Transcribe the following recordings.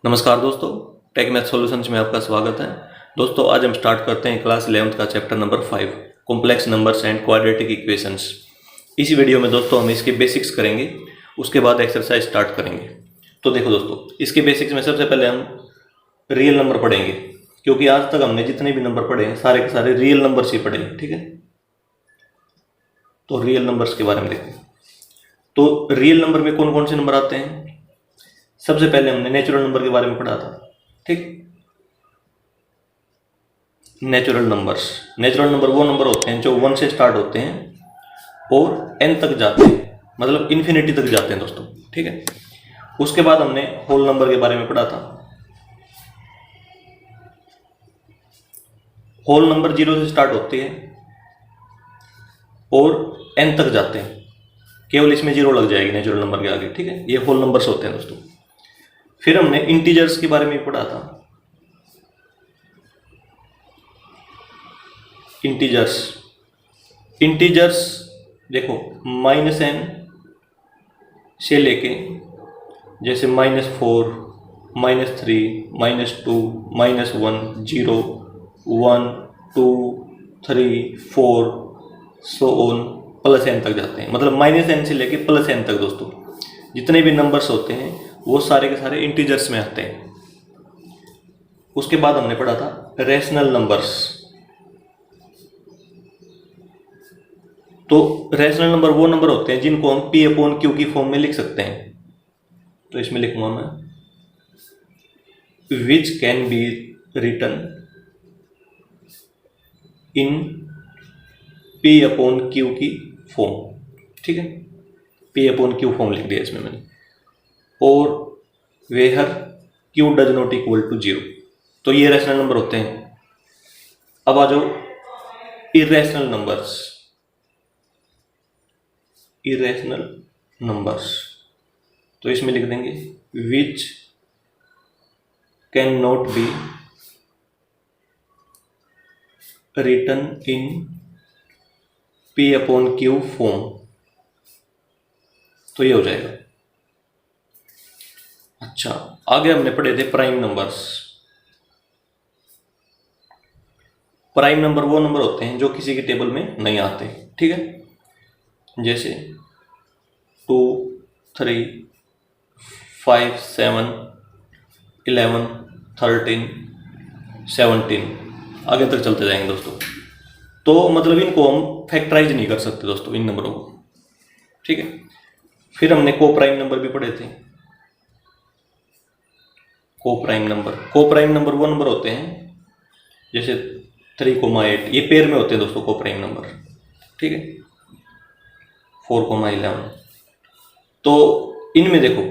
नमस्कार दोस्तों, take math solutions में आपका स्वागत है। दोस्तों आज हम स्टार्ट करते हैं क्लास 11th का chapter number 5 complex numbers and quadratic equations. इसी वीडियो में दोस्तों हम इसके बेसिक्स करेंगे, उसके बाद एक्सरसाइज स्टार्ट करेंगे। तो देखो दोस्तों, इसके बेसिक्स में सबसे पहले हम रियल नंबर पढ़ेंगे, क्योंकि आज तक हमने जितने भी नंबर पढ़े हैं सारे के सारे रियल नंबर्स ही पढ़े हैं। ठीक है, तो रियल नंबर्स के बारे में देखते हैं। तो रियल नंबर में कौन कौन से नंबर आते हैं? सबसे पहले हमने नेचुरल नंबर के बारे में पढ़ा था। ठीक, नेचुरल नंबर वो नंबर होते हैं जो 1 से स्टार्ट होते हैं और n तक जाते हैं, मतलब इन्फिनिटी तक जाते हैं दोस्तों। ठीक है, उसके बाद हमने होल नंबर के बारे में पढ़ा था। होल नंबर 0 से स्टार्ट होते हैं और n तक जाते हैं, केवल इसमें 0 लग जाएगी नेचुरल नंबर के आगे। ठीक है, ये होल नंबर्स होते हैं दोस्तों। फिर हमने इंटीजर्स के बारे में पढ़ा था। इंटीजर्स देखो, -n से लेके जैसे -4, -3, -2, -1, 0, 1, 2, 3, 4 सो ऑन प्लस n तक जाते हैं, मतलब -n से लेके +n तक दोस्तों जितने भी नंबर्स होते हैं वो सारे के सारे इंटीजर्स में आते हैं। उसके बाद हमने पढ़ा था रैशनल नंबर्स। तो रैशनल नंबर वो नंबर होते हैं जिनको हम P/Q की फॉर्म में लिख सकते हैं। तो इसमें लिखूंगा मैं which can be written in P/Q की फॉर्म। ठीक है, P/Q फॉर्म लिख दिया इसमें मैंने। और where Q does not equal to 0। तो ये रैशनल नंबर होते हैं। अब आ जाओ इरेशनल नंबर्स। तो इसमें लिख देंगे which can not be written in P/Q form. तो ये हो जाएगा। अच्छा, आगे हमने पढ़े थे प्राइम नंबर्स। प्राइम नंबर वो नंबर होते हैं जो किसी के टेबल में नहीं आते। ठीक है, जैसे 2, 3, 5, 7, 11, 13, 17 आगे तक चलते जाएंगे दोस्तों। तो मतलब इनको हम फैक्टराइज नहीं कर सकते दोस्तों, इन नंबरों को। ठीक है, फिर हमने को प्राइम नंबर भी पढ़े थे। को प्राइम नंबर वो नंबर होते हैं जैसे 3, 8, ये पेयर में होते हैं दोस्तों को प्राइम नंबर। ठीक है, 4, 11। तो इनमें देखो,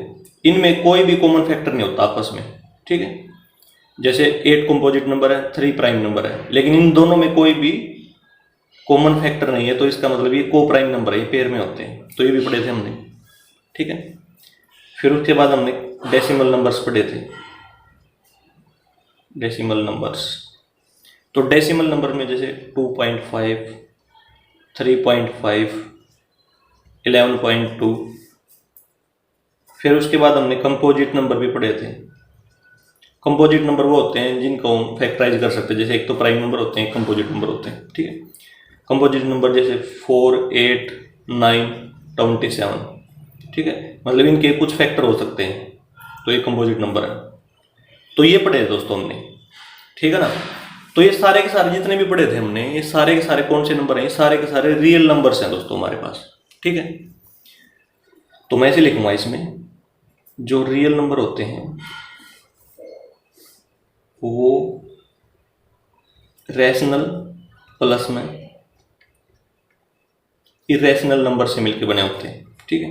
इनमें कोई भी कॉमन फैक्टर नहीं होता आपस में। ठीक है, जैसे 8 कंपोजिट नंबर है, 3 प्राइम नंबर है, लेकिन इन दोनों में कोई भी कॉमन फैक्टर नहीं है, तो इसका मतलब ये को प्राइम नंबर है, ये पेयर में होते हैं। तो ये भी पढ़े थे हमने। ठीक है, फिर उसके बाद हमने डेसिमल नंबर्स पढ़े थे। तो डेसिमल नंबर में जैसे 2.5, 3.5, 11.2। फिर उसके बाद हमने कंपोजिट नंबर भी पढ़े थे। कंपोजिट नंबर वो होते हैं जिनको हम फैक्टराइज कर सकते हैं। जैसे एक तो प्राइम नंबर होते हैं, एक कंपोजिट नंबर होते हैं। ठीक है, कंपोजिट नंबर जैसे 4, 8, 9, 27। ठीक है, मतलब इनके कुछ फैक्टर हो सकते हैं, तो ये कंपोजिट नंबर है। तो ये पढ़े दोस्तों हमने। ठीक है ना, तो ये सारे के सारे जितने भी पढ़े थे हमने, ये सारे के सारे कौन से नंबर हैं? ये सारे के सारे रियल नंबर्स हैं दोस्तों हमारे पास। ठीक है, तो मैं ऐसे लिखूंगा, इसमें जो रियल नंबर होते हैं वो रैशनल प्लस में इरेशनल नंबर से मिलकर बने होते हैं। ठीक है,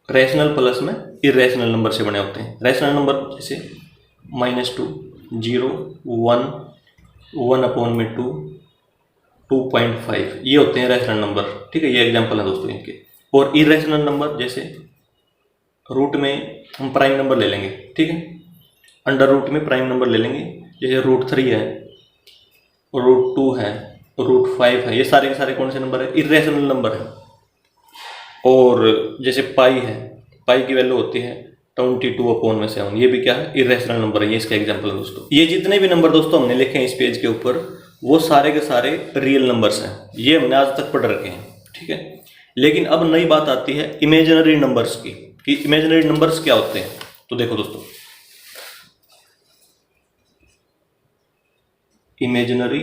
रैशनल प्लस में इरेशनल नंबर से बने होते हैं। रैशनल नंबर जैसे -2, 0, 1, 1/2, 2.5, ये होते हैं रैशनल नंबर। ठीक है, ये एग्जांपल है दोस्तों इनके। और इरेशनल नंबर जैसे रूट में हम प्राइम नंबर ले लेंगे। ठीक है, अंडर रूट में प्राइम नंबर ले लेंगे, जैसे √3 है, √2 है, √5 है। ये सारे के सारे कौन से नंबर है? इरेशनल नंबर है। और जैसे पाई है, पाई की वैल्यू होती है 22/7, ये भी क्या है, इरेशनल नंबर है, ये इसका एग्जांपल है दोस्तों। ये जितने भी नंबर दोस्तों हमने लिखे हैं इस पेज के ऊपर, वो सारे के सारे रियल नंबर्स हैं, ये हमने आज तक पढ़ रखे हैं, ठीक है। लेकिन अब नई बात आती है इमेजिनरी नंबर्स की, कि इमेजिनरी नंबर्स क्या होते हैं। तो देखो दोस्तों, इमेजिनरी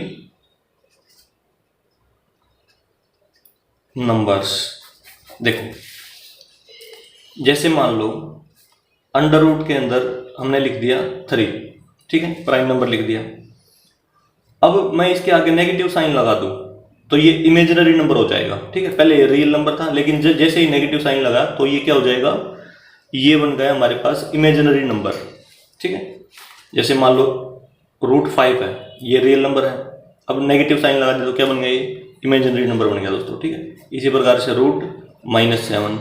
नंबर्स, देखो जैसे मान लो अंडर रूट के अंदर हमने लिख दिया 3, ठीक है, प्राइम नंबर लिख दिया। अब मैं इसके आगे नेगेटिव साइन लगा दूं तो ये इमेजिनरी नंबर हो जाएगा, ठीक है। पहले ये रियल नंबर था, लेकिन जैसे ही नेगेटिव साइन लगा तो ये क्या हो जाएगा, ये बन गया हमारे पास इमेजिनरी नंबर, ठीक है। जैसे मान लो √5 है, ये रियल नंबर है, अब नेगेटिव साइन लगा दे तो क्या बन गया, ये इमेजिनरी नंबर बन गया दोस्तों, ठीक है। इसी प्रकार से √-7,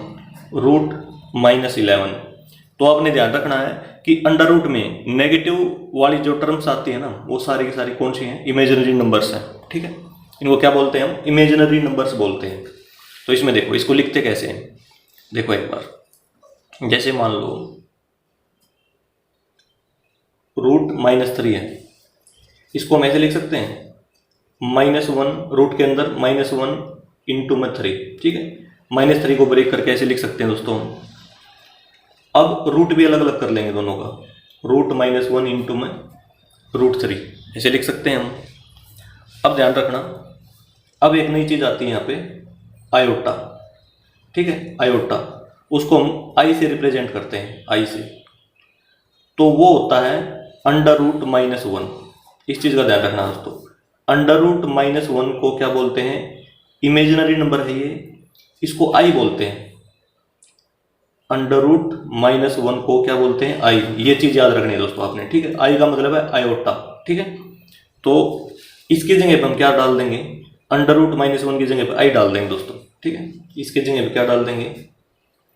√-11, तो आपने ध्यान रखना है कि अंडर रूट में नेगेटिव वाली जो टर्म्स आती है ना, वो सारी की सारी कौन सी हैं, इमेजिनरी नंबर्स हैं, ठीक है। इनको क्या बोलते हैं हम, इमेजिनरी नंबर्स बोलते हैं। तो इसमें देखो, इसको लिखते कैसे हैं, देखो एक बार, जैसे मान लो √-3 है, इसको हम ऐसे लिख सकते हैं -1, रूट के अंदर -1 × 3, ठीक है। -3 को ब्रेक करके ऐसे लिख सकते हैं दोस्तों हम। अब रूट भी अलग अलग कर लेंगे दोनों का, √-1 × √3 ऐसे लिख सकते हैं हम। अब ध्यान रखना, अब एक नई चीज़ आती है यहाँ पे, आयोटा, ठीक है, आयोटा, उसको हम आई से रिप्रेजेंट करते हैं, आई से, तो वो होता है √-1। इस चीज़ का ध्यान रखना दोस्तों, √-1 को क्या बोलते हैं, इमेजिनरी नंबर है ये, इसको आई बोलते हैं। √-1 को क्या बोलते हैं, आई, ये चीज़ याद रखनी है दोस्तों आपने, ठीक है। आई का मतलब है आयोटा, ठीक है। तो इसकी जगह पर हम क्या डाल देंगे, √-1 की जगह पर आई डाल देंगे दोस्तों, ठीक है। इसके जगह पर क्या डाल देंगे,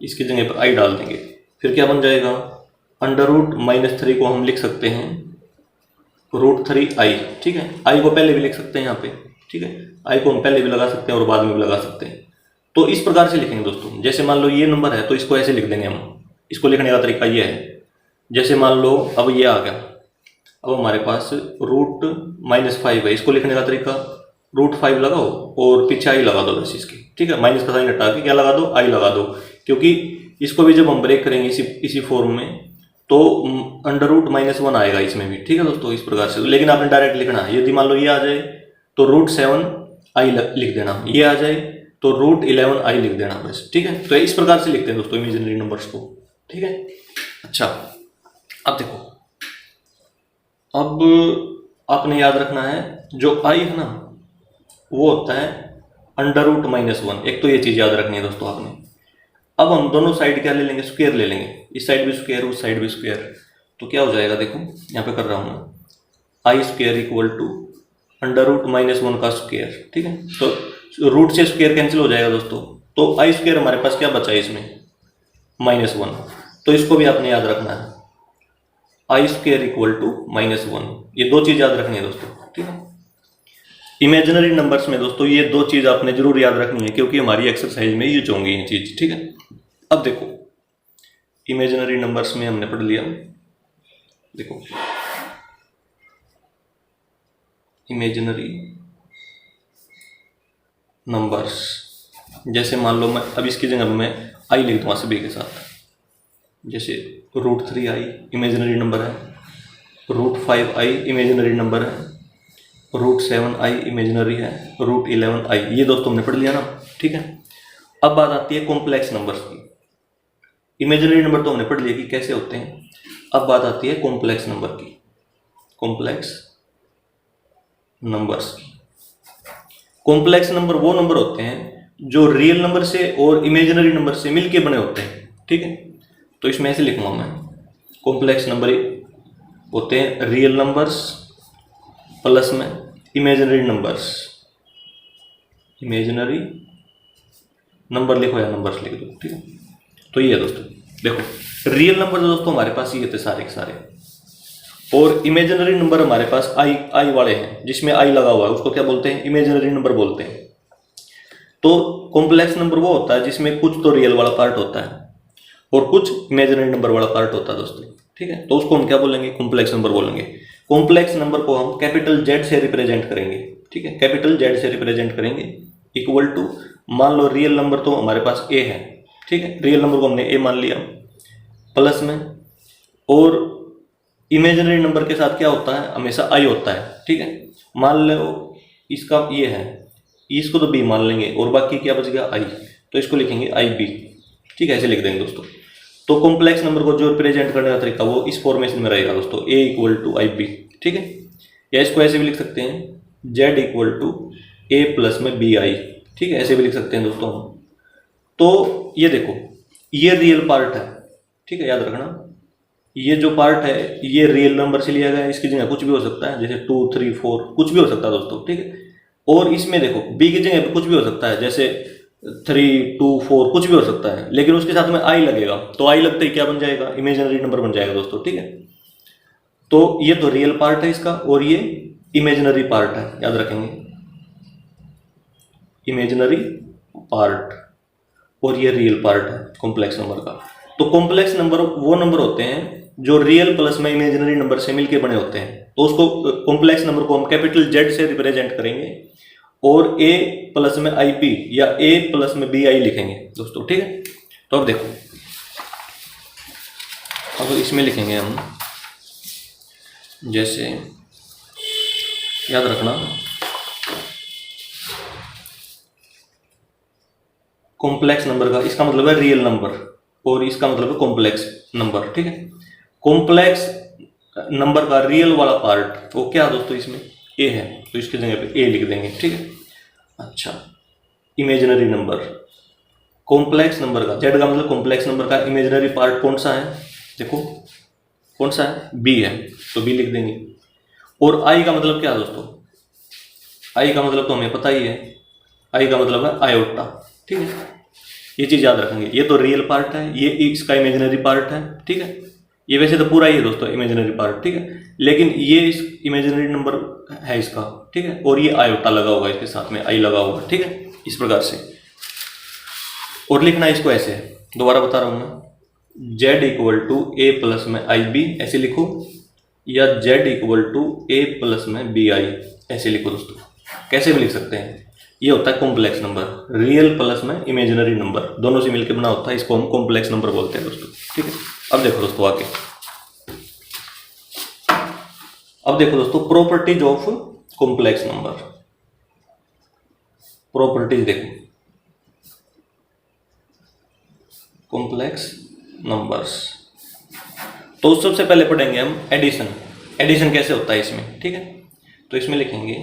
इसकी जगह पर आई डाल देंगे, फिर क्या बन जाएगा, √-3 को हम लिख सकते हैं √3i, ठीक है। आई को पहले भी लिख सकते हैं यहाँ पे, ठीक है, आई को हम पहले भी लगा सकते हैं और बाद में भी लगा सकते हैं। तो इस प्रकार से लिखेंगे दोस्तों, जैसे मान लो ये नंबर है तो इसको ऐसे लिख देंगे हम, इसको लिखने का तरीका ये है, जैसे मान लो अब ये आ गया, अब हमारे पास √-5 है, इसको लिखने का तरीका √5 लगाओ और पीछे आई लगा दो बस इसकी, ठीक है। माइनस का साइन हटा के क्या लगा दो, आई लगा दो, क्योंकि इसको भी जब हम ब्रेक करेंगे इसी फॉर्म में तो √-1 आएगा इसमें भी, ठीक है दोस्तों, इस प्रकार से। लेकिन आपने डायरेक्ट लिखना है, यदि मान लो ये आ जाए तो √7i लिख देना, ये आ जाए तो √11i लिख देना बस, ठीक है। तो इस प्रकार से लिखते हैं दोस्तों इमेजिनरी नंबर्स को, ठीक है। अच्छा, अब देखो, अब आपने याद रखना है जो i है ना, वो होता है √-1, एक तो ये चीज़ याद रखनी है दोस्तों आपने। अब हम दोनों साइड क्या ले लेंगे, स्क्वायर ले लेंगे, इस साइड भी स्क्वायर उस साइड भी स्क्वायर, तो क्या हो जाएगा, देखो यहाँ पे कर रहा हूँ मैं, i² = √-1 का स्क्वायर, ठीक है। तो रूट से स्क्वायर कैंसिल हो जाएगा दोस्तों, तो i² हमारे पास क्या बचा है इसमें, -1, तो इसको भी आपने याद रखना है, i² = -1, ये दो चीज़ याद रखनी है दोस्तों, ठीक है। इमेजिनरी नंबर्स में दोस्तों ये दो चीज़ आपने जरूर याद रखनी है, क्योंकि हमारी एक्सरसाइज में यूज होंगी ये चीज़, ठीक है। अब देखो, इमेजिनरी नंबर्स में हमने पढ़ लिया, देखो इमेजिनरी नंबर्स, जैसे मान लो मैं अब इसकी जगह मैं आई लिख दूँगा सभी के साथ, जैसे √3i इमेजिनरी नंबर है, √5i इमेजिनरी नंबर है, √7i इमेजिनरी है, √11i, ये दोस्तों हमने पढ़ लिया ना, ठीक है। अब बात आती है कॉम्प्लेक्स नंबर्स की। इमेजिनरी नंबर तो हमने पढ़ लिया कि कैसे होते हैं, अब बात आती है कॉम्प्लेक्स नंबर की, कॉम्प्लेक्स नंबर्स की। कॉम्प्लेक्स नंबर वो नंबर होते हैं जो रियल नंबर से और इमेजिनरी नंबर से मिलके बने होते हैं, ठीक है। तो इसमें ऐसे लिखूंगा मैं, कॉम्प्लेक्स नंबर होते हैं रियल नंबर्स प्लस में इमेजिनरी नंबर्स, इमेजिनरी नंबर लिखो या नंबर्स लिख दो, ठीक है। तो ये है दोस्तों, देखो रियल नंबर दोस्तों हमारे पास ये थे सारे के सारे, और इमेजिनरी नंबर हमारे पास आई वाले हैं, जिसमें आई लगा हुआ है, उसको क्या बोलते हैं, इमेजिनरी नंबर बोलते हैं। तो कॉम्प्लेक्स नंबर वो होता है जिसमें कुछ तो रियल वाला पार्ट होता है, और कुछ इमेजिनरी नंबर वाला पार्ट होता है दोस्तों, ठीक है। तो उसको हम क्या बोलेंगे, कॉम्प्लेक्स नंबर बोलेंगे। कॉम्प्लेक्स नंबर को हम कैपिटल जेड से रिप्रेजेंट करेंगे, ठीक है, कैपिटल जेड से रिप्रेजेंट करेंगे। इक्वल टू, मान लो रियल नंबर तो हमारे पास ए है, ठीक है, रियल नंबर को हमने ए मान लिया, प्लस में, और इमेजिनरी नंबर के साथ क्या होता है, हमेशा आई होता है, ठीक है। मान लो इसका ये है, इसको तो बी मान लेंगे और बाकी क्या बच गया आई, तो इसको लिखेंगे आई बी, ठीक है, ऐसे लिख देंगे दोस्तों। तो कॉम्प्लेक्स नंबर को जो रिप्रेजेंट करने का तरीका वो इस फॉर्मेशन में रहेगा दोस्तों, a equal to i b, ठीक है। या इसको ऐसे भी लिख सकते हैं, z equal to a plus में बी आई, ठीक है, ऐसे भी लिख सकते हैं दोस्तों। तो ये देखो, ये रियल पार्ट है, ठीक है, याद रखना, ये जो पार्ट है ये रियल नंबर से लिया गया है, इसकी जगह कुछ भी हो सकता है, जैसे 2 3 4 कुछ भी हो सकता है दोस्तों, ठीक है। और इसमें देखो बी की जगह पे कुछ भी हो सकता है, जैसे 3 2 4 कुछ भी हो सकता है, लेकिन उसके साथ में आई लगेगा, तो आई लगते ही क्या बन जाएगा, इमेजिनरी नंबर बन जाएगा दोस्तों, ठीक है। तो ये तो रियल पार्ट है इसका, और ये इमेजिनरी पार्ट है, याद रखेंगे, इमेजिनरी पार्ट, और ये रियल पार्ट है कॉम्प्लेक्स नंबर का। तो कॉम्प्लेक्स नंबर वो नंबर होते हैं जो रियल प्लस में इमेजिनरी नंबर से मिलके बने होते हैं। तो उसको कॉम्प्लेक्स नंबर को हम कैपिटल जेड से रिप्रेजेंट करेंगे और ए प्लस में आई बी या ए प्लस में बी आई लिखेंगे दोस्तों, ठीक है। तो अब देखो, अब इसमें लिखेंगे हम, जैसे याद रखना, कॉम्प्लेक्स नंबर का इसका मतलब है रियल नंबर और इसका मतलब है कॉम्प्लेक्स नंबर, ठीक है। कॉम्प्लेक्स नंबर का रियल वाला पार्ट वो क्या दोस्तों, इसमें ए है, तो इसकी जगह पे ए लिख देंगे, ठीक है। अच्छा, इमेजिनरी नंबर, कॉम्प्लेक्स नंबर का, जेड का मतलब कॉम्प्लेक्स नंबर का इमेजिनरी पार्ट कौन सा है, देखो कौन सा है, बी है, तो बी लिख देंगे। और आई का मतलब क्या है दोस्तों, आई का मतलब तो हमें पता ही है, आई का मतलब है आयोटा, ठीक है। ये चीज याद रखेंगे, ये तो रियल पार्ट है, ये इसका इमेजिनरी पार्ट है, ठीक है। ये वैसे तो पूरा ही है दोस्तों इमेजिनरी पार्ट, ठीक है, लेकिन ये इस इमेजिनरी नंबर है इसका, ठीक है, और ये आयोटा लगा होगा इसके साथ में, आई लगा होगा, ठीक है, इस प्रकार से। और लिखना इसको ऐसे, दोबारा बता रहा हूं मैं, z equal to a plus में आई बी ऐसे लिखो, या z equal to a plus में बी आई ऐसे लिखो दोस्तों, कैसे भी लिख सकते हैं। ये होता है कॉम्प्लेक्स नंबर, रियल प्लस में इमेजिनरी नंबर दोनों से मिलकर बना होता है, इसको हम कॉम्प्लेक्स नंबर बोलते हैं दोस्तों, ठीक है। अब देखो दोस्तों आगे, अब देखो दोस्तों properties of complex number, properties देखो कॉम्प्लेक्स नंबर्स। तो सबसे पहले पढ़ेंगे हम एडिशन, एडिशन कैसे होता है इसमें, ठीक है। तो इसमें लिखेंगे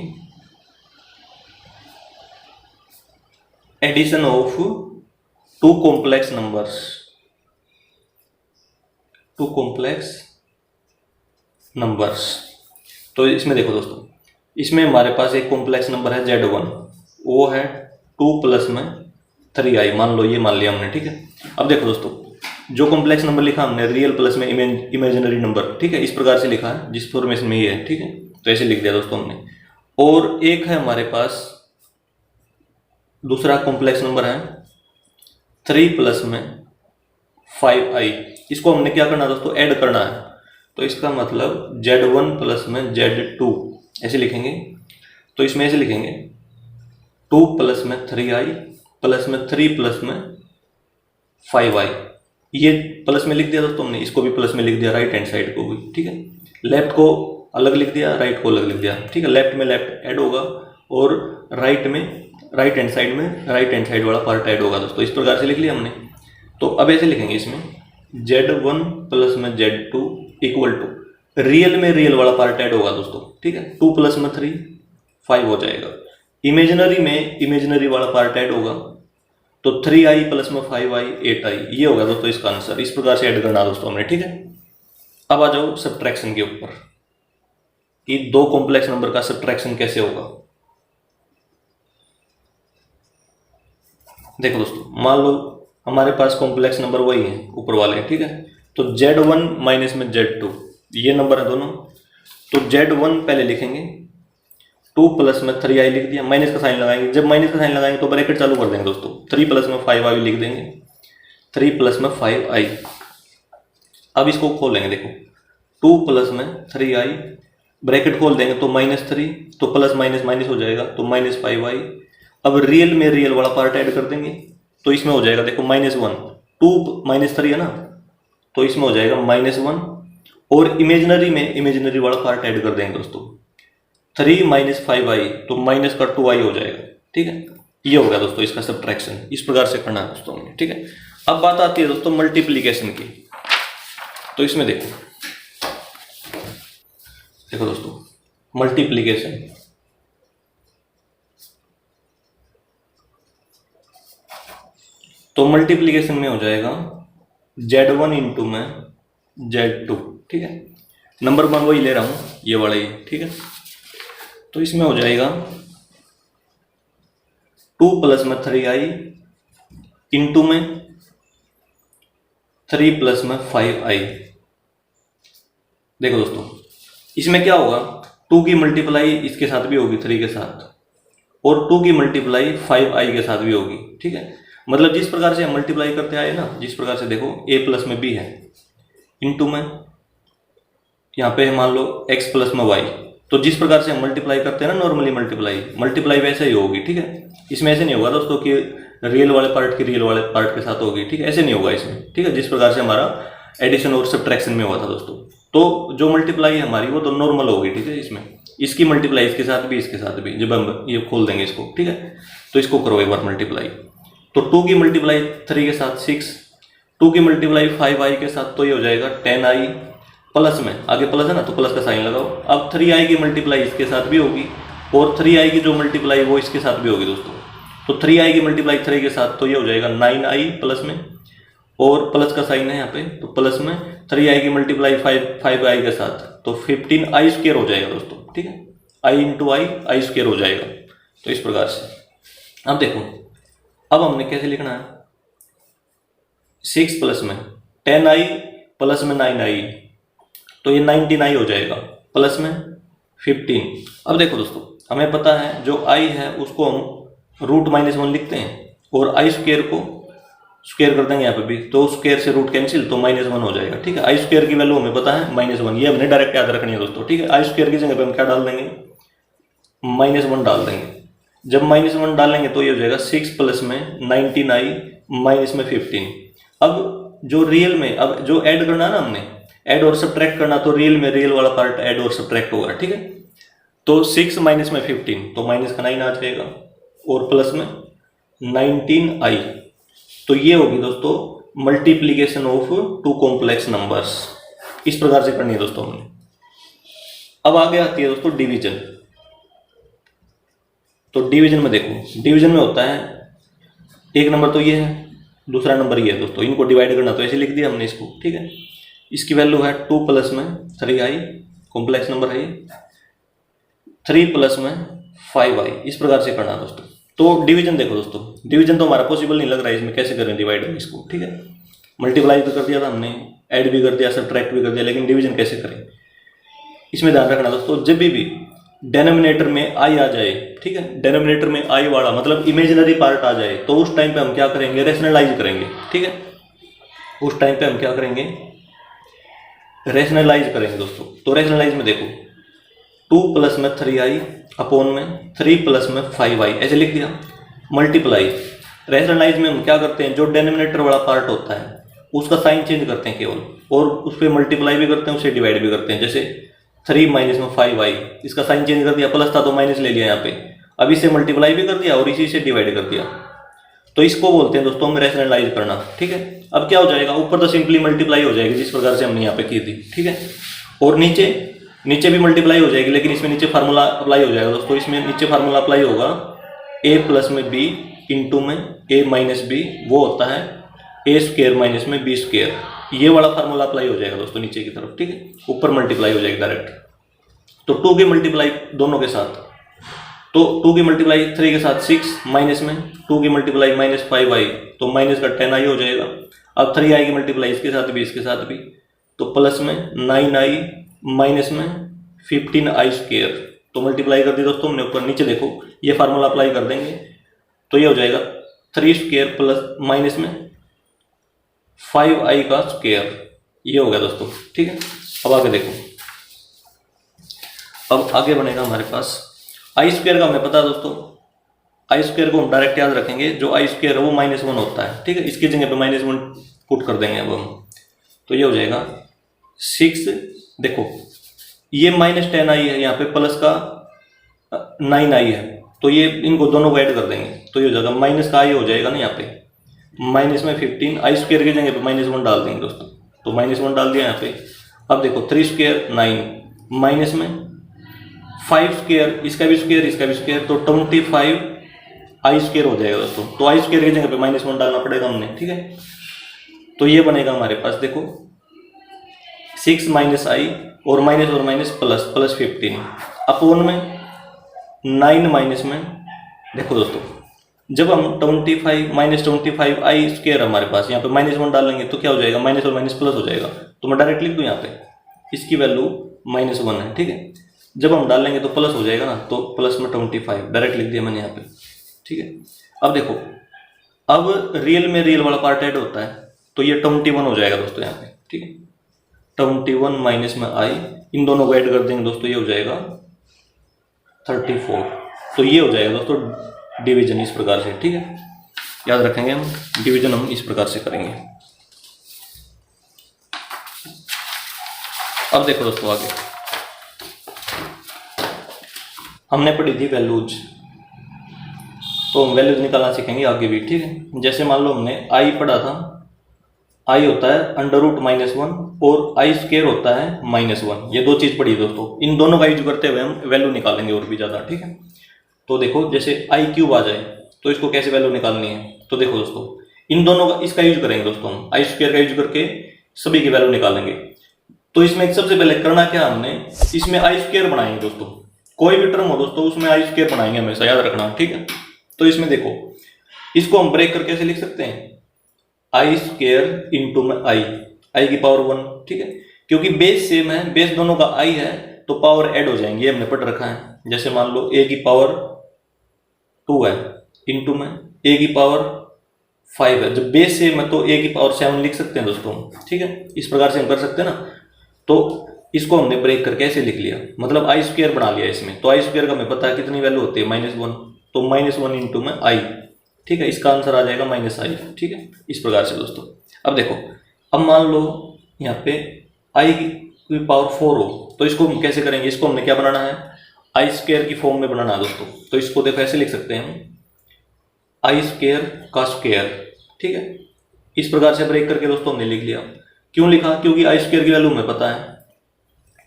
addition of two complex numbers, two complex numbers. तो इसमें देखो दोस्तों, इसमें हमारे पास एक कॉम्प्लेक्स नंबर है Z1, वो है 2 प्लस में 3i, मान लो ये मान लिया हमने, ठीक है। अब देखो दोस्तों, जो कॉम्प्लेक्स नंबर लिखा हमने रियल प्लस में इमेजिनरी नंबर, ठीक है, इस प्रकार से लिखा है जिस फॉर्मेशन में ये है, ठीक है, तो ऐसे लिख दिया दोस्तों हमने। और एक है हमारे पास दूसरा कॉम्प्लेक्स नंबर है 3 प्लस में 5i, इसको हमने क्या करना है दोस्तों, ऐड करना है। तो इसका मतलब Z1 प्लस में Z2 ऐसे लिखेंगे। तो इसमें ऐसे लिखेंगे 2 प्लस में 3i प्लस में 3 प्लस में 5i, ये प्लस में लिख दिया दोस्तों हमने, इसको भी प्लस में लिख दिया, राइट हैंड साइड को भी, ठीक है। लेफ्ट को अलग लिख दिया, राइट को अलग लिख दिया, ठीक है। लेफ्ट में लेफ्ट ऐड होगा और राइट में राइट हैंड साइड में राइट हैंड साइड वाला पार्ट ऐड होगा दोस्तों, इस प्रकार से लिख लिया हमने। तो अब ऐसे लिखेंगे इसमें Z1 प्लस में Z2 इक्वल टू, रियल में रियल वाला पार्ट ऐड होगा दोस्तों, ठीक है, 2 प्लस में 3 5 हो जाएगा। इमेजिनरी में इमेजिनरी वाला पार्ट ऐड होगा, तो 3i प्लस में 5i 8i, ये होगा दोस्तों इसका आंसर। इस प्रकार से ऐड करना दोस्तों हमने, ठीक है। अब आ जाओ सब्ट्रैक्शन के ऊपर, कि दो कॉम्प्लेक्स नंबर का सब्ट्रैक्शन कैसे होगा। देखो दोस्तों, मान लो हमारे पास कॉम्प्लेक्स नंबर वही है ऊपर वाले, ठीक है। तो Z1 माइनस में Z2 ये नंबर है दोनों। तो Z1 पहले लिखेंगे, 2 प्लस में 3i लिख दिया, माइनस का साइन लगाएंगे, जब माइनस का साइन लगाएंगे तो ब्रैकेट चालू कर देंगे दोस्तों, 3 प्लस में 5i लिख देंगे। 3 प्लस में 5i। अब इसको खोलेंगे, देखो 2 प्लस में 3i, ब्रैकेट खोल देंगे तो -3, तो प्लस माइनस माइनस हो जाएगा तो -5i। अब रियल में रियल वाला पार्ट ऐड कर देंगे तो इसमें हो जाएगा, देखो -1, 2 -3 है ना, तो इसमें हो जाएगा -1। और इमेजिनरी में इमेजिनरी वाला पार्ट ऐड कर देंगे दोस्तों, 3 - 5i, तो माइनस का 2i हो जाएगा। ठीक है, ये हो गया दोस्तों इसका सब्ट्रैक्शन। इस प्रकार से करना है दोस्तों हमने। ठीक है, अब बात आती है दोस्तों मल्टीप्लीकेशन की। तो इसमें देखो दोस्तों मल्टीप्लीकेशन, तो मल्टीप्लीकेशन में हो जाएगा Z1 इंटू में Z2। ठीक है, नंबर 1 वही ले रहा हूं, ये वाला ही। ठीक है, तो इसमें हो जाएगा 2 प्लस में 3i इंटू में 3 प्लस में 5i। देखो दोस्तों इसमें क्या होगा, 2 की मल्टीप्लाई इसके साथ भी होगी 3 के साथ, और 2 की मल्टीप्लाई 5i के साथ भी होगी। ठीक है, मतलब जिस प्रकार से हम मल्टीप्लाई करते आए ना, जिस प्रकार से देखो a प्लस में b है, इंटू में यहाँ पे मान लो x प्लस में y, तो जिस प्रकार से हम मल्टीप्लाई करते हैं ना नॉर्मली मल्टीप्लाई वैसे ही होगी। ठीक है, इसमें ऐसे नहीं होगा दोस्तों कि रियल वाले पार्ट की रियल वाले पार्ट के साथ होगी। ठीक है, ऐसे नहीं होगा इसमें। ठीक है, जिस प्रकार से हमारा एडिशन और सब्ट्रैक्शन में हुआ था दोस्तों, तो जो मल्टीप्लाई है हमारी वो तो नॉर्मल होगी। ठीक है, इसमें इसकी मल्टीप्लाई इसके साथ भी, इसके साथ भी, जब हम ये खोल देंगे इसको। ठीक है, तो इसको करो एक बार मल्टीप्लाई, तो 2 की मल्टीप्लाई 3 के साथ 6, 2 की मल्टीप्लाई 5i के साथ, तो ये हो जाएगा 10i, प्लस में आगे प्लस है ना तो प्लस का साइन लगाओ। अब 3i की मल्टीप्लाई इसके साथ भी होगी, और 3i की जो मल्टीप्लाई वो इसके साथ भी होगी दोस्तों। तो 3i की मल्टीप्लाई 3 के साथ, तो ये हो जाएगा 9i प्लस में, और प्लस का साइन है यहाँ पे, तो प्लस में 3i की मल्टीप्लाई 5i के साथ, तो 15i स्क्वायर हो जाएगा दोस्तों। ठीक है, i इंटू आई स्क्वायर हो जाएगा। तो इस प्रकार से अब देखो, अब हमने कैसे लिखना है, 6 प्लस में 10i प्लस में 9i, तो ये 19i हो जाएगा, प्लस में 15। अब देखो दोस्तों हमें पता है जो i है उसको हम √-1 लिखते हैं, और i स्क्वायर को स्क्वायर कर देंगे यहाँ पे भी, तो स्क्वायर से रूट कैंसिल, तो -1 हो जाएगा। ठीक है, आई स्क्वायर की वैल्यू हमें पता है -1, ये हमने डायरेक्ट याद रखनी है दोस्तों। ठीक है, आई स्क्वायर की जगह पे हम क्या डाल देंगे, -1 डाल देंगे। जब -1 डालेंगे तो ये हो जाएगा 6 प्लस में 19i माइनस में 15। अब जो रियल में, अब जो ऐड करना है ना हमने, ऐड और सब्ट्रैक्ट करना, तो रियल में रियल वाला पार्ट ऐड और सब्ट्रैक्ट होगा। ठीक है, तो 6 माइनस में 15, तो माइनस का 9 आ जाएगा, और प्लस में 19i। तो ये होगी दोस्तों मल्टीप्लीकेशन ऑफ 2 कॉम्प्लेक्स नंबर्स। इस प्रकार से करनी है दोस्तों हमने। अब आगे आती है दोस्तों डिवीजन। तो डिवीजन में देखो, डिवीजन में होता है एक नंबर तो ये है, दूसरा नंबर ये है दोस्तों। इनको डिवाइड करना तो ऐसे लिख दिया हमने इसको। ठीक है, इसकी वैल्यू है 2 प्लस में 3i, कॉम्प्लेक्स नंबर है ये, 3 प्लस में 5i। इस प्रकार से करना है दोस्तों। तो डिवीजन देखो दोस्तों, डिवीजन तो हमारा पॉसिबल नहीं लग रहा है, इसमें कैसे करें डिवाइड हम इसको। ठीक है, मल्टीप्लाई तो कर दिया था हमने, ऐड भी कर दिया, सब्ट्रैक्ट भी कर दिया, लेकिन डिवीजन कैसे करें इसमें ध्यान रखना दोस्तों। जब भी डेनोमिनेटर में i आ जाए, ठीक है, डेनोमिनेटर में i वाला मतलब इमेजिनरी पार्ट आ जाए, तो उस टाइम पे हम क्या करेंगे, रैशनलाइज करेंगे। ठीक है, उस टाइम पे हम क्या करेंगे, रैशनलाइज करेंगे दोस्तों। तो रैशनलाइज में देखो 2 प्लस में 3i अपॉन में 3 प्लस में 5i, ऐसे लिख दिया। मल्टीप्लाई, रैशनलाइज में हम क्या करते हैं, जो डेनोमिनेटर वाला पार्ट होता है उसका साइन चेंज करते हैं केवल, और उस पर मल्टीप्लाई भी करते हैं, उससे डिवाइड भी करते हैं। जैसे 3 माइनस में 5i, इसका साइन चेंज कर दिया, प्लस था तो माइनस ले लिया यहाँ पे, अब इसे मल्टीप्लाई भी कर दिया और इसी से डिवाइड कर दिया। तो इसको बोलते हैं दोस्तों हम रैशनलाइज करना। ठीक है, अब क्या हो जाएगा, ऊपर तो सिंपली मल्टीप्लाई हो जाएगी जिस प्रकार से हमने यहाँ पे की थी। ठीक है, और नीचे भी मल्टीप्लाई हो जाएगी, लेकिन इसमें नीचे फार्मूला अप्लाई हो जाएगा दोस्तों। इसमें नीचे फार्मूला अप्लाई होगा a प्लस में b इंटू में a माइनस b, वो होता है a स्क्वायर माइनस में b स्क्वायर। ये वाला फार्मूला अप्लाई हो जाएगा दोस्तों नीचे की तरफ। ठीक है, ऊपर मल्टीप्लाई हो जाएगी डायरेक्ट। तो 2 की मल्टीप्लाई दोनों के साथ, तो 2 की मल्टीप्लाई 3 के साथ 6, माइनस में 2 की मल्टीप्लाई माइनस 5i, तो माइनस का 10i हो जाएगा। अब 3i की मल्टीप्लाई इसके साथ भी, इसके साथ भी, तो प्लस में 9i माइनस में 15i स्क्वायर। तो मल्टीप्लाई कर दी दोस्तों हमने ऊपर, नीचे देखो ये फार्मूला अप्लाई कर देंगे, तो ये हो जाएगा 3 स्क्वायर प्लस माइनस में 5i का स्क्वायर, ये हो गया दोस्तों। ठीक है, अब आगे देखो, अब आगे बनेगा हमारे पास आई स्क्वायर का हमें पता है दोस्तों, आई स्क्वायर को हम डायरेक्ट याद रखेंगे, जो आई स्क्वायर है वो -1 होता है। ठीक है, इसकी जगह पे -1 पुट कर देंगे अब हम, तो ये हो जाएगा 6। देखो ये -10i है, यहाँ पे प्लस का 9i है, तो ये इनको दोनों को ऐड कर देंगे, तो ये हो जाएगा माइनस का i हो जाएगा ना, यहाँ पे माइनस में 15, आई स्क्वायर की जगह पे -1 डाल देंगे दोस्तों, तो -1 डाल दिया यहाँ पे। अब देखो 3 स्क्वायर 9 माइनस में 5 स्क्वायर, इसका भी स्क्वायर इसका भी स्क्वायर, तो 25 आई स्क्वायर हो जाएगा दोस्तों। तो आई स्क्वायर की जगह पे -1 डालना पड़ेगा हमने। ठीक है, तो ये बनेगा हमारे पास, देखो 6 -i और माइनस प्लस 15 अपोन में 9 माइनस में। देखो दोस्तों, जब हम 25 आई स्क्वायर हमारे पास, यहाँ पे -1 डालेंगे तो क्या हो जाएगा, माइनस और माइनस प्लस हो जाएगा। तो मैं डायरेक्ट लिख दूँ यहाँ पे, इसकी वैल्यू -1 है। ठीक है, जब हम डालेंगे तो प्लस हो जाएगा ना, तो प्लस में 25 डायरेक्ट लिख दिया मैंने यहाँ पे। ठीक है, अब देखो, अब रियल में रियल वाला पार्ट ऐड होता है, तो ये 21 हो जाएगा दोस्तों यहाँ पे। ठीक है, 21 माइनस में आई, इन दोनों को ऐड कर देंगे दोस्तों, ये हो जाएगा 34। तो ये हो जाएगा दोस्तों डिवीजन इस प्रकार से। ठीक है, याद रखेंगे हम, डिवीजन हम इस प्रकार से करेंगे। अब देखो दोस्तों, आगे हमने पढ़ी थी वैल्यूज, तो हम वैल्यूज निकालना सीखेंगे आगे भी। ठीक है, जैसे मान लो हमने आई पढ़ा था, आई होता है √-1 और आई स्क्वायर होता है -1, ये दो चीज पढ़ी दोस्तों। इन दोनों का यूज करते हुए हम वैल्यू निकालेंगे और भी ज्यादा। ठीक है, तो देखो जैसे i³ आ जाए तो इसको कैसे वैल्यू निकालनी है, तो देखो दोस्तों, इन दोनों का इसका यूज करेंगे दोस्तों, हम आई स्क्वायर का यूज करके सभी की वैल्यू निकालेंगे। तो इसमें सबसे पहले करना क्या, हमने इसमें आई स्क्वायर बनाएंगे दोस्तों, कोई भी टर्म हो दोस्तों उसमें आई स्क्वायर बनाएंगे हमेशा, याद रखना। ठीक है, तो इसमें देखो, इसको हम ब्रेक करके कैसे लिख सकते हैं, आई स्क्वायर इंटू में आई की पावर 1। ठीक है, क्योंकि बेस सेम है, बेस दोनों का आई है, तो पावर ऐड हो जाएंगे, ये हमने पढ़ रखा है। जैसे मान लो a की पावर 2 है इंटू में a की पावर 5 है, जब बेस सेम है तो a की पावर 7 लिख सकते हैं दोस्तों। ठीक है, इस प्रकार से हम कर सकते हैं ना। तो इसको हमने ब्रेक करके ऐसे लिख लिया, मतलब आई स्क्वायर बना लिया इसमें। तो आई स्क्वायर का हमें पता है कितनी वैल्यू होती है, -1, तो -1 इंटू में आई। ठीक है, इसका आंसर आ जाएगा -i। ठीक है, इस प्रकार से दोस्तों। अब देखो, अब मान लो यहाँ पे आई की पावर 4 हो, तो इसको हम कैसे करेंगे, इसको हमने क्या बनाना है, आई स्क्वायर की फॉर्म में बनाना है दोस्तों। तो इसको देखो ऐसे लिख सकते हैं हम, आई स्क्वायर का स्क्वायर। ठीक है, इस प्रकार से ब्रेक करके दोस्तों हमने लिख लिया। क्यों लिखा, क्योंकि आई स्क्वायर की वैल्यू हमें पता है,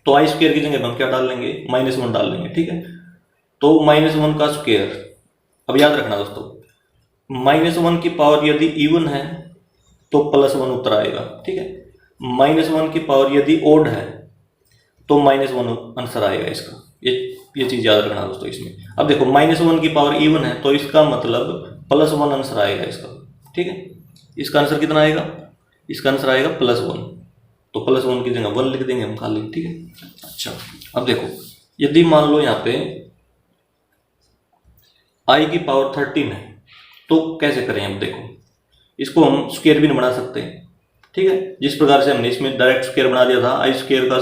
तो आई स्क्वायर की जगह हम क्या डाल लेंगे, -1 डाल लेंगे। ठीक है, तो -1 का स्क्वायर। अब याद रखना दोस्तों, -1 की पावर यदि इवन है तो +1 उत्तर आएगा। ठीक है, -1 की पावर यदि ओड है तो -1 आंसर आएगा इसका। ये चीज याद रखना दोस्तों इसमें। अब देखो, -1 की पावर इवन है तो इसका मतलब +1 आंसर आएगा इसका। ठीक है, इसका आंसर कितना आएगा, इसका आंसर आएगा +1, तो +1 की जगह 1 लिख देंगे हम खाली। ठीक है, अच्छा अब देखो, यदि मान लो यहाँ पे आई की पावर 13 है तो कैसे करें। अब देखो, इसको हम स्क्वायर भी नहीं बना सकते। ठीक है, जिस प्रकार से हमने इसमें डायरेक्ट स्क्वायर बना दिया था, आई स्क्वायर का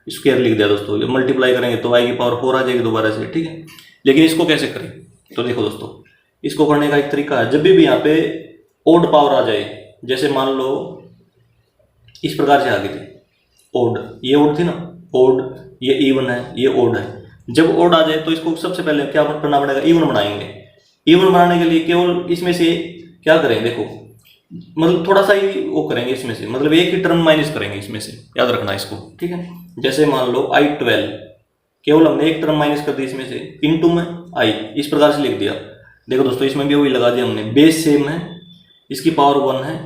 स्क्वायर लिख दिया दोस्तों, जब मल्टीप्लाई करेंगे तो आई की पावर 4 आ जाएगी दोबारा से। ठीक है, लेकिन इसको कैसे करें, तो देखो दोस्तों, इसको करने का एक तरीका है, जब भी यहाँ पे ओड पावर आ जाए, जैसे मान लो इस प्रकार से आ गई थी ओड, ये ओड थी ना ओड, ये इवन है, ये ओड है। जब ओड आ जाए तो इसको सबसे पहले क्या करना पड़ेगा, इवन बनाएंगे। इवन बनाने के लिए केवल इसमें से क्या करें, देखो मतलब थोड़ा सा ही वो करेंगे इसमें से, मतलब एक ही टर्म माइनस करेंगे इसमें से, याद रखना इसको। ठीक है, जैसे मान लो I12, केवल हमने एक टर्म माइनस कर दी इसमें से, इनटू में आई, इस प्रकार से लिख दिया। देखो दोस्तों, इसमें भी वही लगा दिया हमने, बेस सेम है, इसकी पावर 1 है,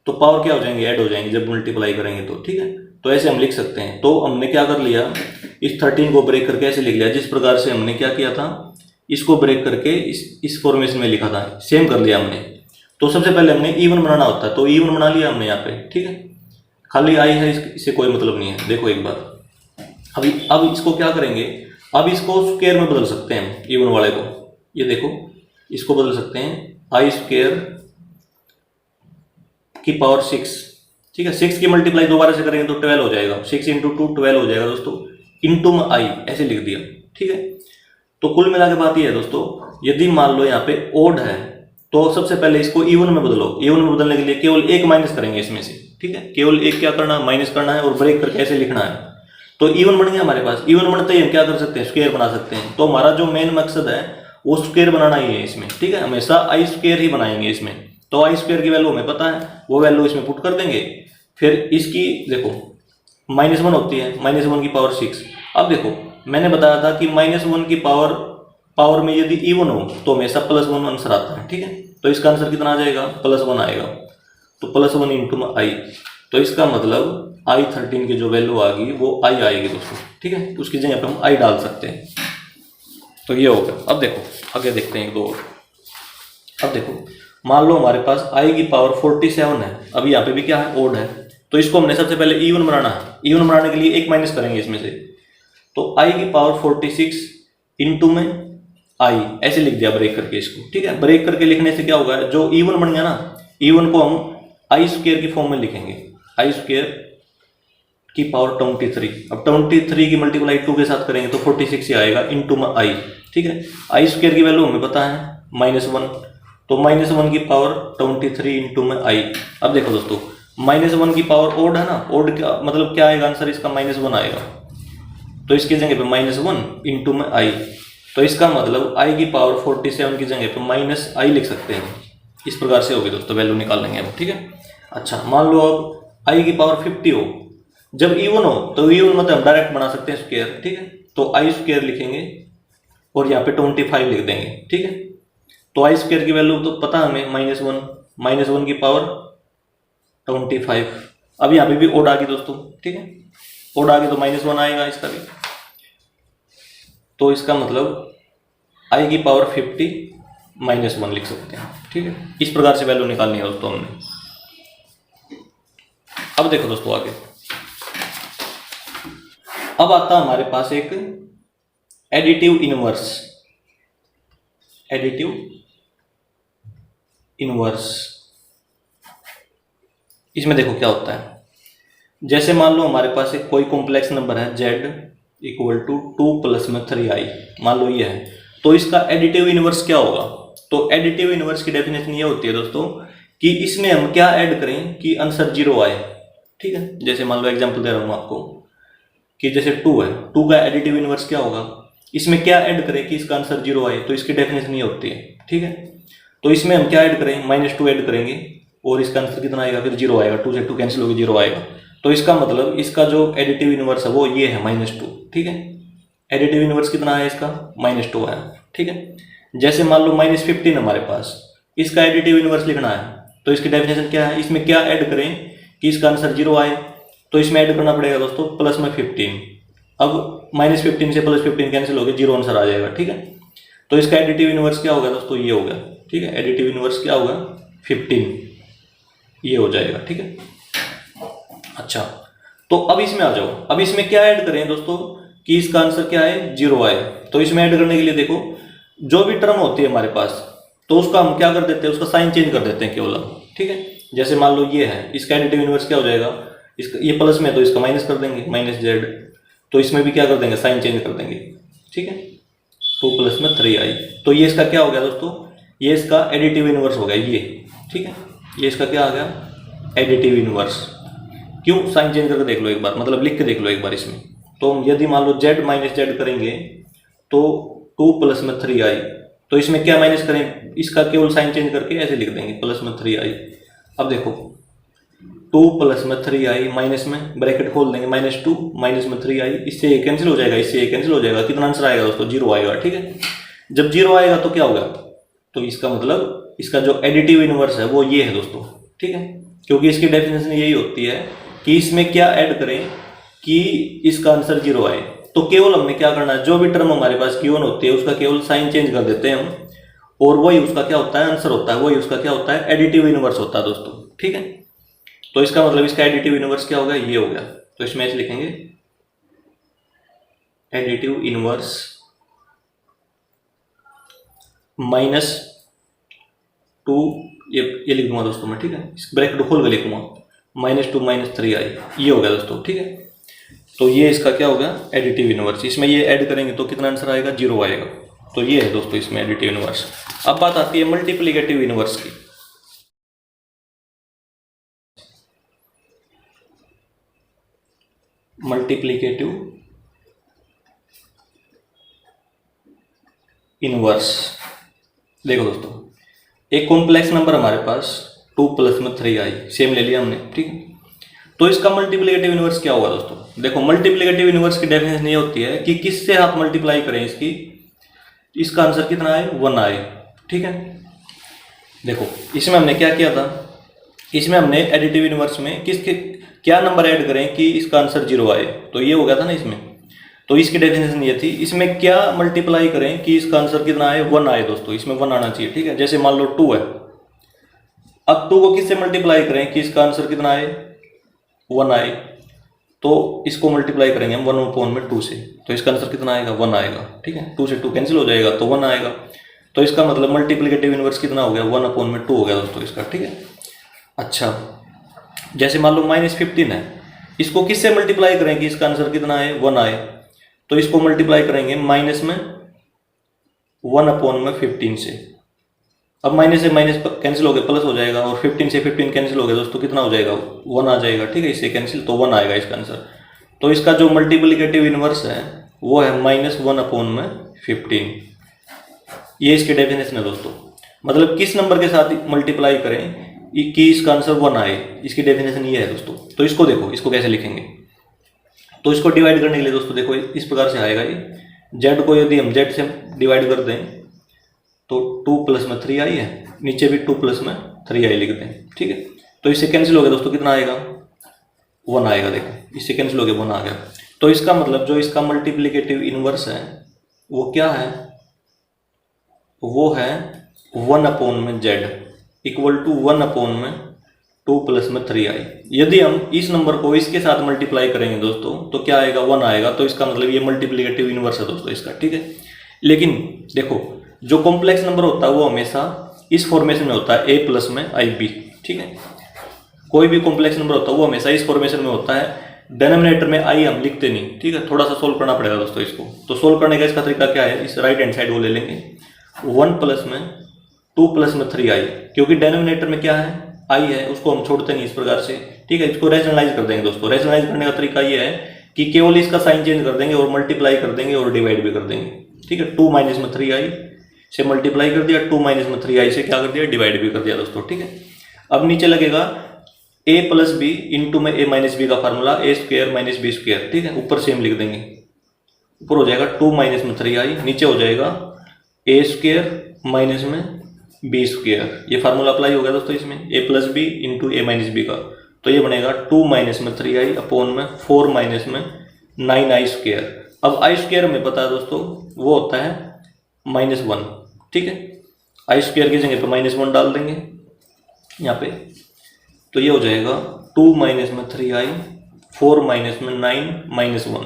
तो पावर क्या हो जाएंगे, ऐड हो जाएंगे जब मल्टीप्लाई करेंगे तो। ठीक है, तो ऐसे हम लिख सकते हैं। तो हमने क्या कर लिया, इस 13 को ब्रेक करके ऐसे लिख लिया, जिस प्रकार से हमने क्या किया था, इसको ब्रेक करके इस फॉर्मेशन में लिखा था, सेम कर लिया हमने। तो सबसे पहले हमने इवन बनाना होता है, तो इवन बना लिया हमने यहाँ पे। ठीक है, खाली आई है, इससे कोई मतलब नहीं है। देखो एक बार, अब इसको क्या करेंगे, अब इसको स्क्वायर में बदल सकते हैं हम, इवन वाले को। ये देखो, इसको बदल सकते हैं, आई स्क्वायर की पावर 6 ठीक है। 6 की मल्टीप्लाई दोबारा से करेंगे तो 12 हो जाएगा, 6 इंटू 2 12 हो जाएगा दोस्तों, इंटू में आई ऐसे लिख दिया, ठीक है। तो कुल मिला के बात ये है दोस्तों, यदि मान लो यहाँ पे ओड है तो सबसे पहले इसको इवन में बदलो। इवन में बदलने के लिए केवल एक माइनस करेंगे इसमें से, ठीक है, केवल एक क्या करना है, माइनस करना है और ब्रेक करके ऐसे लिखना है। तो इवन बन गया हमारे पास। इवन बनते ही हम क्या कर सकते हैं, स्क्वायर बना सकते हैं। तो हमारा जो मेन मकसद है वो स्क्वायर बनाना ही है इसमें, ठीक है। हमेशा आई स्क्वायर ही बनाएंगे इसमें। तो आई स्क्वायर की वैल्यू हमें पता है, वो वैल्यू इसमें पुट कर देंगे। फिर इसकी देखो -1 होती है, -1 की पावर 6। अब देखो मैंने बताया था कि -1 की पावर में यदि इवन हो तो हमेशा +1 आंसर आता है, ठीक है। तो इसका आंसर कितना आ जाएगा, +1 आएगा। तो +1 इंटू आई, तो इसका मतलब i13 की जो वैल्यू आ गई वो आई आएगी दोस्तों, ठीक है। उसकी जगह पे हम आई डाल सकते हैं। तो ये हो गया। अब देखो आगे देखते हैं एक दो और। अब देखो मान लो हमारे पास आई की पावर 47 है। अभी यहाँ पे भी क्या है, ओड है। तो इसको हमने सबसे पहले इवन बनाना है। इवन बनाने के लिए एक माइनस करेंगे इसमें से। तो आई की पावर 46 इंटू में आई ऐसे लिख दिया ब्रेक करके इसको, ठीक है। ब्रेक करके लिखने से क्या होगा, जो इवन बन गया ना, इवन को हम आई स्क्वायर की फॉर्म में लिखेंगे। आई स्क्वायर की पावर 23। अब 23 की मल्टीप्लाई 2 के साथ करेंगे तो 46 ही आएगा इंटू में आई, ठीक है। आई स्क्वायर की वैल्यू हमें पता है -1, तो -1 की पावर 23 इंटू में आई। अब देखो दोस्तों -1 की पावर ओड है ना, ओड का मतलब क्या आएगा आंसर इसका, -1 आएगा। तो इसकी जगह पे -1 इंटू में आई। तो इसका मतलब आई की पावर 47 की जगह पे -i लिख सकते हैं। इस प्रकार से होगी दोस्तों, वैल्यू निकाल लेंगे हम, ठीक है। अच्छा मान लो अब आई की पावर 50 हो। जब इवन हो तो इवन मतलब हम डायरेक्ट बना सकते हैं स्क्वायर, ठीक है। तो आई स्क्वायर लिखेंगे और यहाँ पे 25 लिख देंगे, ठीक है। तो आई स्क्वायर की वैल्यू तो पता है हमें -1 की पावर 25। अब यहाँ पे भी ओड आ गई दोस्तों, ठीक है। ओड आ गई तो -1 आएगा इसका भी। तो इसका मतलब आई की पावर 50 -1 लिख सकते हैं, ठीक है। इस प्रकार से वैल्यू निकालनी है दोस्तों हमने। अब देखो दोस्तों आगे, अब आता है हमारे पास एक एडिटिव इनवर्स। एडिटिव इनवर्स, इसमें देखो क्या होता है। जैसे मान लो हमारे पास एक कोई कॉम्प्लेक्स नंबर है z इक्वल टू 2 प्लस में 3i, मान लो ये है। तो इसका एडिटिव इनवर्स क्या होगा। तो एडिटिव इनवर्स की डेफिनेशन ये होती है दोस्तों कि इसमें हम क्या ऐड करें कि आंसर 0 आए, ठीक है। जैसे मान लो एग्जांपल दे रहा हूं आपको कि जैसे 2 है, 2 का एडिटिव इनवर्स क्या होगा, इसमें क्या ऐड करें कि इसका आंसर 0 आए। तो इसकी डेफिनेशन ये होती है, ठीक है। तो इसमें हम क्या ऐड करें, -2 ऐड करेंगे और इसका आंसर कितना आएगा, फिर 0 आएगा। 2 से 2 कैंसिल होगी, 0 आएगा। तो इसका मतलब इसका जो एडिटिव इनवर्स है वो ये है -2, ठीक है। एडिटिव इनवर्स कितना है इसका, -2 है, ठीक है। जैसे मान लो -15 हमारे पास, इसका एडिटिव इनवर्स लिखना है। तो इसकी डेफिनेशन क्या है, इसमें क्या ऐड करें कि इसका आंसर 0 आए। तो इसमें ऐड करना पड़ेगा दोस्तों प्लस में 15। अब -15 से +15 कैंसिल हो गया, 0 आंसर आ जाएगा, ठीक है। तो इसका एडिटिव इनवर्स क्या होगा दोस्तों, ये होगा, ठीक है। एडिटिव इनवर्स क्या होगा, 15, ये हो जाएगा, ठीक है। अच्छा तो अब इसमें आ जाओ। अब इसमें क्या ऐड करें दोस्तों कि इसका आंसर क्या है, 0 आए। तो इसमें ऐड करने के लिए देखो जो भी टर्म होती है हमारे पास, तो उसका हम क्या कर देते हैं, उसका साइन चेंज कर देते हैं केवल हम, ठीक है। जैसे मान लो ये है, इसका एडिटिव इनवर्स क्या हो जाएगा, इसका ये प्लस में तो इसका माइनस कर देंगे, -z। तो इसमें भी क्या कर देंगे, साइन चेंज कर देंगे, ठीक है। 2 प्लस में 3i। तो ये इसका क्या हो गया दोस्तों, ये इसका एडिटिव इनवर्स हो गया ये, ठीक है। ये इसका क्या आ गया, एडिटिव इनवर्स। क्यों, साइन चेंज करके देख लो एक बार, मतलब लिख के देख लो एक बार इसमें। तो यदि मान लो z -z करेंगे तो 2 प्लस में 3i। तो इसमें क्या माइनस करें, इसका केवल साइन चेंज करके ऐसे लिख देंगे प्लस में 3i। अब देखो 2 प्लस में 3i माइनस में ब्रैकेट खोल देंगे, -2 माइनस में 3i, इससे ये कैंसिल हो जाएगा, इससे ये कैंसिल हो जाएगा। कितना आंसर आएगा दोस्तों, 0 आएगा, ठीक है। जब 0 आएगा तो क्या होगा, तो इसका मतलब इसका जो एडिटिव इनवर्स है वो ये है दोस्तों, ठीक है। क्योंकि इसकी डेफिनेशन यही होती है कि इसमें क्या ऐड करें कि इसका आंसर 0 आए। तो केवल हमने क्या करना है, जो भी टर्म हमारे पास गिवन होती है उसका केवल साइन चेंज कर देते हैं हम, और वही उसका क्या होता है, आंसर होता है। वही उसका क्या होता है, एडिटिव इनवर्स होता है दोस्तों, ठीक है। तो इसका मतलब इसका एडिटिव इनवर्स क्या होगा, ये हो गया। तो इसमें ऐसे लिखेंगे एडिटिव इनवर्स -2, ये लिख दूंगा दोस्तों मैं, ठीक है। इस ब्रैकेट खोल के लिखूंगा -2 -3i, ये हो गया दोस्तों। ठीक है, तो ये इसका क्या होगा, एडिटिव इनवर्स। इसमें ये ऐड करेंगे तो कितना आंसर आएगा, 0 आएगा। तो ये है दोस्तों इसमें एडिटिव इनवर्स। अब बात आती है मल्टीप्लिकेटिव इनवर्स की। मल्टीप्लिकेटिव इनवर्स, देखो दोस्तों, एक कॉम्प्लेक्स नंबर हमारे पास 2 + 3i सेम ले लिया हमने। ठीक है, तो इसका मल्टीप्लिकेटिव इनवर्स क्या होगा दोस्तों। देखो मल्टीप्लिकेटिव इनवर्स की डेफिनेशन ये होती है कि किससे आप मल्टीप्लाई करें इसकी, इसका आंसर कितना आए, 1 आए। ठीक है, देखो इसमें हमने क्या किया था, इसमें हमने एडिटिव इनवर्स में किसके क्या नंबर ऐड करें कि इसका आंसर 0 आए, तो ये हो गया था ना इसमें। तो इसकी डेफिनेशन ये थी, इसमें क्या मल्टीप्लाई करें कि इसका आंसर कितना आए, 1 आए दोस्तों। इसमें 1 आना चाहिए। ठीक है, जैसे मान लो 2 है, अब 2 को किससे मल्टीप्लाई करें कि इसका आंसर कितना आए, 1 आए। तो इसको मल्टीप्लाई करेंगे हम 1/2 से, तो इसका आंसर कितना आएगा, 1 आएगा। ठीक है, 2 से 2 कैंसिल हो जाएगा तो 1 आएगा। तो इसका मतलब मल्टीप्लिकेटिव इनवर्स कितना हो गया, 1/2 हो गया दोस्तों इसका। ठीक है, अच्छा जैसे मान लो -15 है, इसको किससे मल्टीप्लाई करें कि इसका आंसर कितना आए, 1 आए। तो इसको मल्टीप्लाई करेंगे माइनस में 1/15 से। अब माइनस से माइनस कैंसिल हो गया, प्लस हो जाएगा, और 15 से 15 कैंसिल हो गया दोस्तों, कितना हो जाएगा, 1 आ जाएगा। ठीक है, इससे कैंसिल तो 1 आएगा इसका आंसर। तो इसका जो मल्टीप्लिकेटिव इनवर्स है वो है -1/15। ये इसके डेफिनेशन है दोस्तों, मतलब किस नंबर के साथ मल्टीप्लाई करें कि इसका आंसर 1 आए, इसकी डेफिनेशन ये है दोस्तों। तो इसको देखो, इसको कैसे लिखेंगे, तो इसको डिवाइड करने के लिए दोस्तों देखो इस प्रकार से आएगा ये। z को यदि हम z से डिवाइड कर दें तो 2 + 3i है, नीचे भी 2 + 3i लिख दें। ठीक है, तो इससे कैंसिल हो गया दोस्तों, कितना आएगा, 1 आएगा। देखो इससे कैंसिल हो गया, 1 आ गया। तो इसका मतलब जो इसका मल्टीप्लिकेटिव इनवर्स है वो क्या है, वो है 1/z = 1/2 + 3i। यदि हम इस नंबर को इसके साथ मल्टीप्लाई करेंगे दोस्तों तो क्या आएगा, 1 आएगा। तो इसका मतलब ये मल्टीप्लिकेटिव इनवर्स है दोस्तों इसका। ठीक है, लेकिन देखो जो कॉम्प्लेक्स नंबर होता है वो हमेशा इस फॉर्मेशन में होता है, a + ib। ठीक है, कोई भी कॉम्प्लेक्स नंबर होता है वो हमेशा इस फॉर्मेशन में होता है। डिनोमिनेटर में i हम लिखते नहीं। ठीक है, थोड़ा सा सोल्व करना पड़ेगा दोस्तों इसको। तो सोल्व करने का इसका तरीका क्या है, इस राइट हैंड साइड वो ले लेंगे, 1 + 2 + 3i, क्योंकि डिनोमिनेटर में क्या है, i है, उसको हम छोड़ते नहीं इस प्रकार से। ठीक है, इसको रैशनलाइज कर देंगे दोस्तों। रैशनलाइज करने का तरीका ये है कि केवल इसका साइन चेंज कर देंगे और मल्टीप्लाई कर देंगे और डिवाइड भी कर देंगे। ठीक है, 2 - 3i से मल्टीप्लाई कर दिया, 2 - 3i से क्या कर दिया, डिवाइड भी कर दिया दोस्तों। ठीक है, अब नीचे लगेगा a + b इंटू में a - b का फार्मूला, a² - b²। ठीक है, ऊपर सेम लिख देंगे, ऊपर हो जाएगा 2 - 3i, नीचे हो जाएगा a² - b²। ये फार्मूला अप्लाई हो गया दोस्तों इसमें, a + b into a - b का। तो ये बनेगा 2 - 3i अपॉन में 4 - 9i²। अब i² हमें पता है दोस्तों वो होता है -1। ठीक है, i² की जगह पे -1 डाल देंगे यहाँ पे, तो ये हो जाएगा 2 - 3i 4 - 9 -1।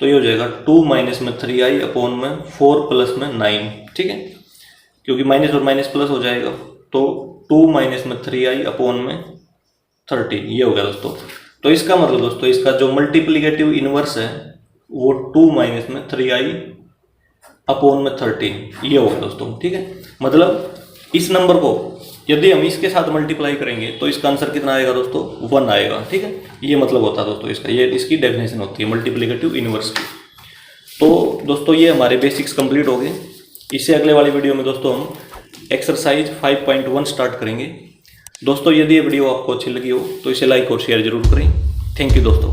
तो ये हो जाएगा 2 - 3i अपॉन में 4 + 9। ठीक है, क्योंकि माइनस और माइनस प्लस हो जाएगा, तो 2 - 3i अपॉन में 30, ये हो गया दोस्तों। तो इसका मतलब दोस्तों इसका जो मल्टीप्लिकेटिव इनवर्स है वो 2 - 3i अपॉन में 13, ये हो गया दोस्तों। ठीक है, मतलब इस नंबर को यदि हम इसके साथ मल्टीप्लाई करेंगे तो इसका आंसर कितना आएगा दोस्तों, 1 आएगा। ठीक है, ये मतलब होता है दोस्तों इसका, ये इसकी डेफिनेशन होती है मल्टीप्लिकेटिव इनवर्स की। तो दोस्तों ये हमारे बेसिक्स कंप्लीट हो गए। इससे अगले वाली वीडियो में दोस्तों हम एक्सरसाइज 5.1 स्टार्ट करेंगे। दोस्तों यदि ये वीडियो आपको अच्छी लगी हो तो इसे लाइक और शेयर जरूर करें। थैंक यू दोस्तों।